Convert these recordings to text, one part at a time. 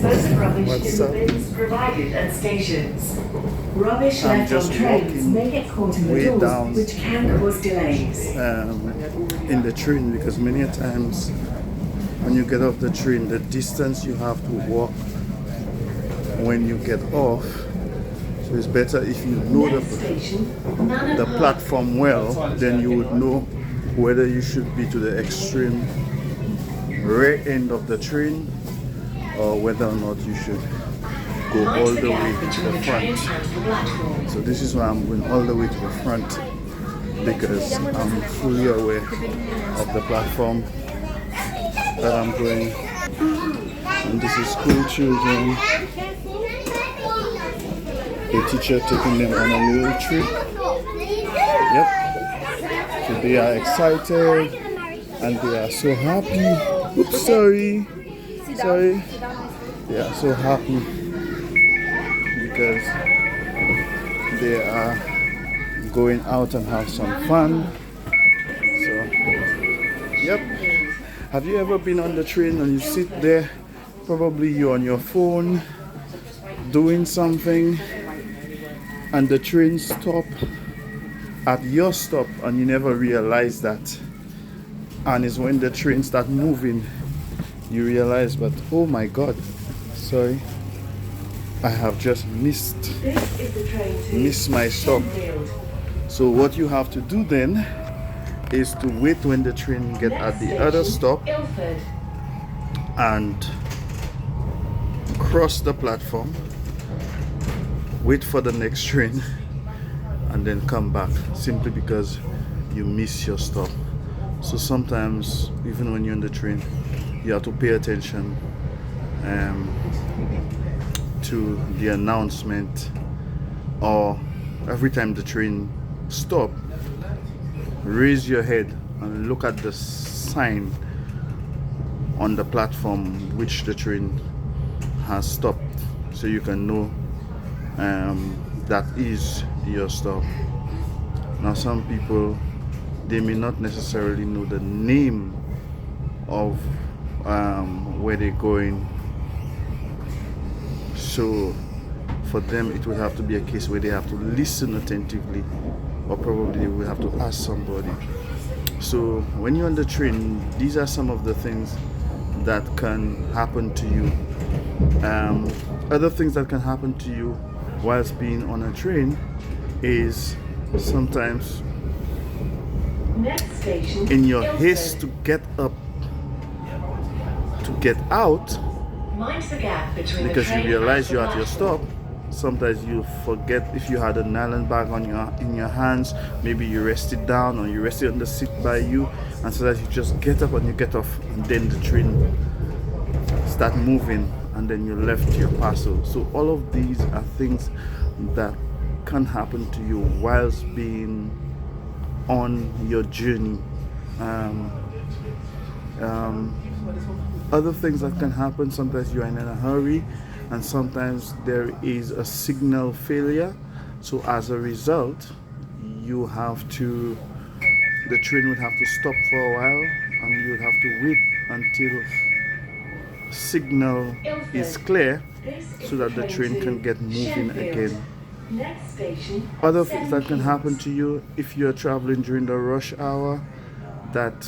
dispose of rubbish What's in the up? bins provided at stations. Rubbish I'm left on just trains walking may get caught in the way doors, down. which can cause delays. In the train, because many a times when you get off the train, the distance you have to walk when you get off, so it's better if you know Next station, the platform well, then you would know whether you should be to the extreme rear end of the train or whether or not you should go all the way to the front. So this is why I'm going all the way to the front, because I'm fully aware of the platform that I'm going. And this is school children. The teacher taking them on a little trip. Yep. So they are excited and they are so happy. Oops, sorry. Sorry. They are so happy because they are going out and have some fun. So, yep. Have you ever been on the train and you sit there, probably you're on your phone doing something and the train stop at your stop and you never realize that, and it's when the train start moving you realize, but oh my god, sorry, I have just missed my stop. So what you have to do then is to wait when the train get at the other stop and cross the platform, wait for the next train and then come back, simply because you miss your stop. So sometimes even when you're on the train you have to pay attention to the announcement, or every time the train stop, raise your head and look at the sign on the platform which the train has stopped, so you can know that is your stop. Now some people, they may not necessarily know the name of where they're going, so for them it will have to be a case where they have to listen attentively, or probably they will have to ask somebody. So when you're on the train, these are some of the things that can happen to you. Other things that can happen to you whilst being on a train is sometimes in your haste to get up, to get out, because you realize you're at your stop. Sometimes you forget if you had a nylon bag in your hands, maybe you rest it down or you rest it on the seat by you, and so that you just get up and you get off, and then the train start moving and then you left your parcel. So all of these are things that can happen to you whilst being on your journey. Other things that can happen, sometimes you are in a hurry and sometimes there is a signal failure, so as a result you have to, the train would have to stop for a while and you would have to wait until signal is clear so that the train can get moving again. Other things that can happen to you if you're traveling during the rush hour, that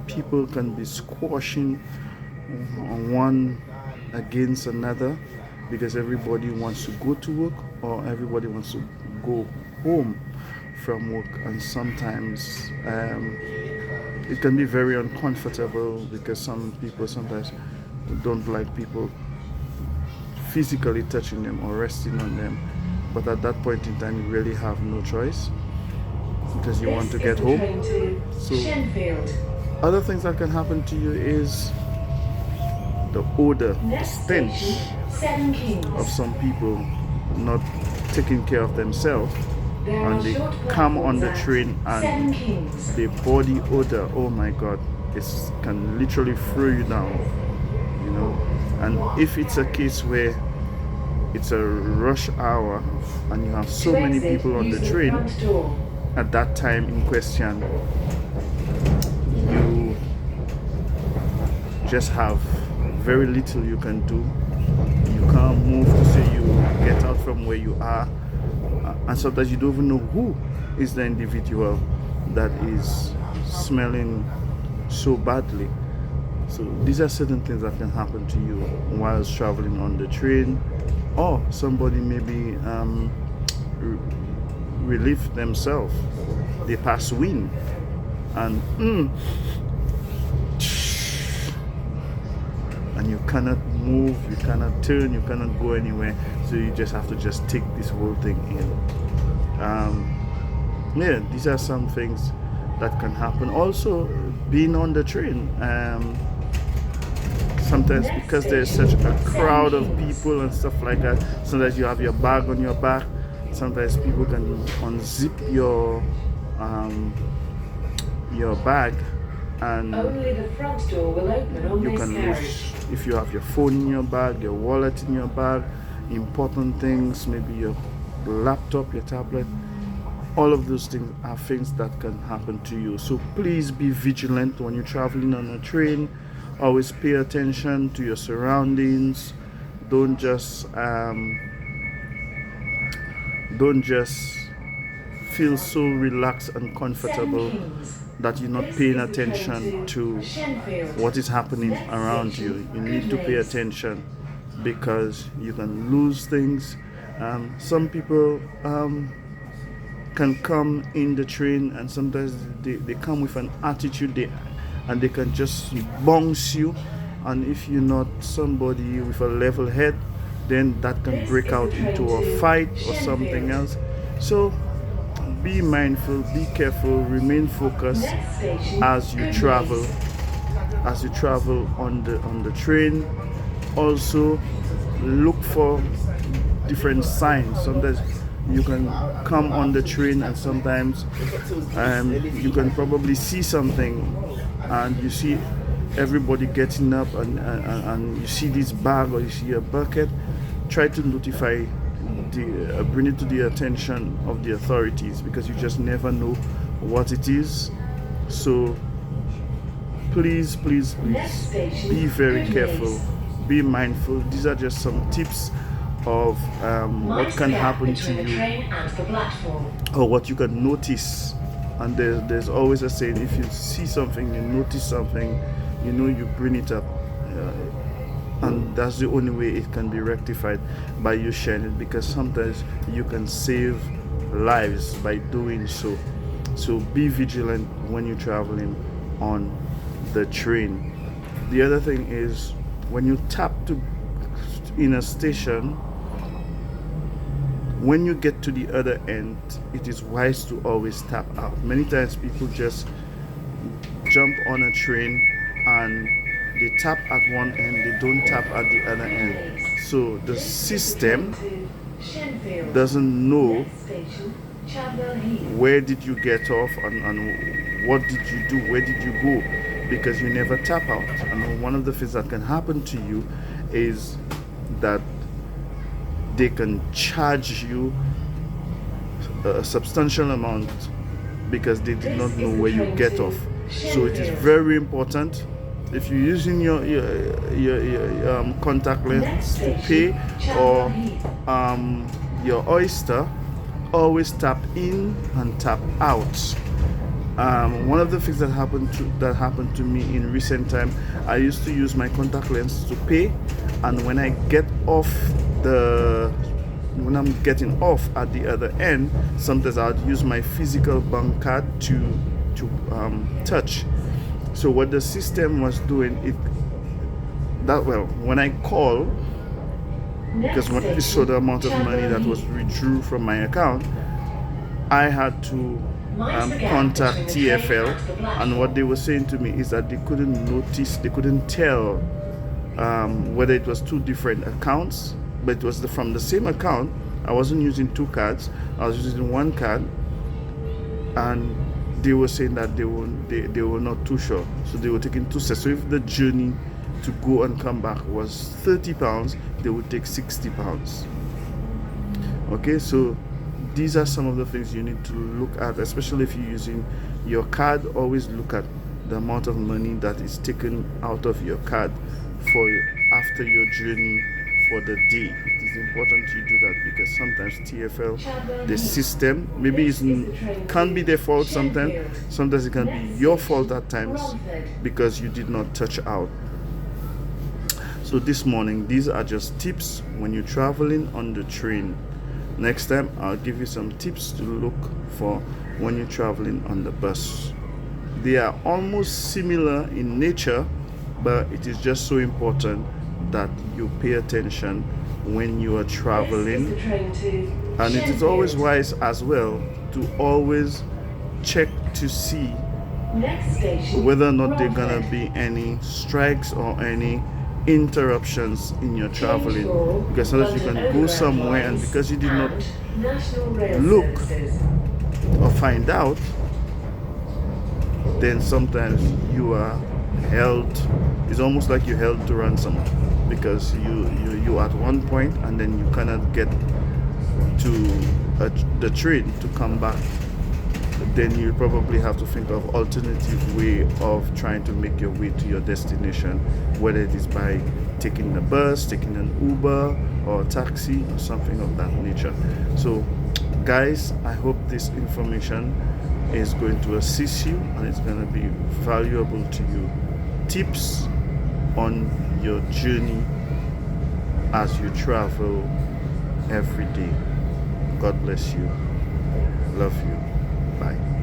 people can be squashing one against another because everybody wants to go to work or everybody wants to go home from work, and sometimes it can be very uncomfortable because some people sometimes don't like people physically touching them or resting on them, but at that point in time you really have no choice because you want to get home. So other things that can happen to you is the odor, the stench of some people not taking care of themselves, and they come on the train and the body odor, oh my god, it can literally throw you down, you know. And if it's a case where it's a rush hour and you have so many people on the train, at that time in question you just have very little you can do move to say you get out from where you are, and sometimes you don't even know who is the individual that is smelling so badly. So these are certain things that can happen to you while traveling on the train, or somebody maybe relieve themselves. They pass wind and and you cannot move, you cannot turn, you cannot go anywhere. So you just have to just take this whole thing in. Yeah, these are some things that can happen. Also, being on the train. Sometimes because there's such a crowd of people and stuff like that, sometimes you have your bag on your back. Sometimes people can unzip your bag, and Only the front door will open on you this can carriage. lose, if you have your phone in your bag, your wallet in your bag, important things, maybe your laptop, your tablet. All of those things are things that can happen to you. So please be vigilant when you're traveling on a train. Always pay attention to your surroundings. Don't just feel so relaxed and comfortable that you're not paying attention to what is happening around you. You need to pay attention because you can lose things. Some people can come in the train, and sometimes they come with an attitude, and they can just bounce you, and if you're not somebody with a level head, then that can break out into a fight or something else. So be mindful, be careful, remain focused as you travel on the train. Also look for different signs. Sometimes you can come on the train, and sometimes you can probably see something, and you see everybody getting up, and you see this bag or you see a bucket. Try to notify bring it to the attention of the authorities, because you just never know what it is. So please be very careful, be mindful. These are just some tips of what can happen to you, or what you can notice. And there's always a saying, if you see something, you notice something, you bring it up, and that's the only way it can be rectified, by you sharing it, because sometimes you can save lives by doing so. So be vigilant when you're traveling on the train. The other thing is, when you tap in a station, when you get to the other end, it is wise to always tap out. Many times people just jump on a train and they tap at one end, they don't tap at the other end. So the system doesn't know where did you get off, and what did you do, where did you go, because you never tap out. And one of the things that can happen to you is that they can charge you a substantial amount because they did not know where you get off. So it is very important, if you're using your contact lens to pay, or your Oyster, always tap in and tap out. One of the things that happened to me in recent time, I used to use my contact lens to pay, and when I'm getting off at the other end, sometimes I'd use my physical bank card to touch. So what the system was doing, when I call, because when it showed the amount of money that was withdrew from my account, I had to contact TFL, and what they were saying to me is that they couldn't tell whether it was two different accounts, but it was from the same account. I wasn't using two cards, I was using one card, and they were saying that they were not too sure, so they were taking two sets. So if the journey to go and come back was £30, they would take £60. Okay, so these are some of the things you need to look at, especially if you're using your card. Always look at the amount of money that is taken out of your card after your journey for the day. It is important you do that because sometimes TFL, the system, maybe can't be their fault sometimes. Sometimes it can be your fault at times because you did not touch out. So this morning, these are just tips when you're traveling on the train. Next time, I'll give you some tips to look for when you're traveling on the bus. They are almost similar in nature, but it is just so important that you pay attention when you are traveling. And it is always wise as well to always check to see whether or not there are gonna be any strikes or any interruptions in your traveling, because sometimes you can go somewhere and because you did not look or find out, then sometimes you are held. It's almost like you're held to ransom because you at one point and then you cannot get to the train to come back. Then you probably have to think of alternative way of trying to make your way to your destination, whether it is by taking the bus, taking an Uber or a taxi or something of that nature. So guys, I hope this information is going to assist you and it's going to be valuable to you. Tips on your journey as you travel every day. God bless you. Love you. Bye.